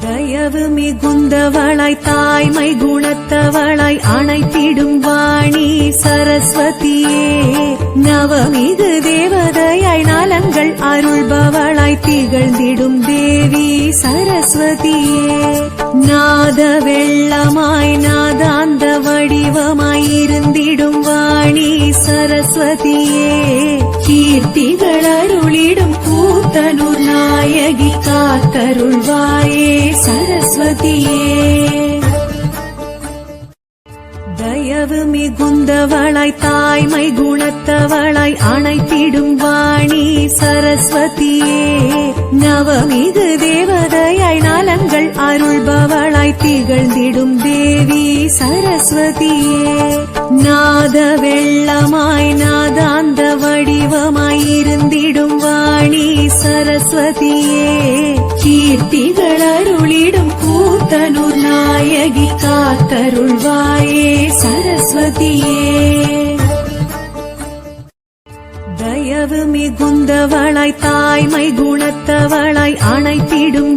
தயவு மிகுந்தவளாய் தாய்மை குணத்தவளாய் அணைத்திடும் வாணி சரஸ்வதியே, நவமிகு தேவதையாய் நலங்கள் அருள்பவளாய் திகழ்ந்திடும் தேவி சரஸ்வதியே, நாத வெள்ளமாய் நாதாந்த வடிவமாய் இருந்திடும் வாணி சரஸ்வதியே, கீர்த்திகள் அருளிடும் கூத்தனூர் நாயகி காத்தருள்வாயே சரஸ்வதியே. தயவு மிகுந்தவளாய் தாய்மை குணத்தவளாய் அணைத்திடும் வாணி சரஸ்வதியே, நவமிகு தேவதையாய் நலங்கள் அருள்பவளாய் திகழ்ந்திடும் தேவி சரஸ்வதியே, நாத வெள்ளமாய் நாதாந்த வடிவமாய் இருந்திடும் வாணி சரஸ்வதியே, கீர்த்திகள் அருளிடும் கூத்தனூர் நாயகி காத்தருள்வாயே சரஸ்வதியே. தயவு மிகுந்தவளாய் தாய்மை குணத்தவளாய் அணைத்திடும்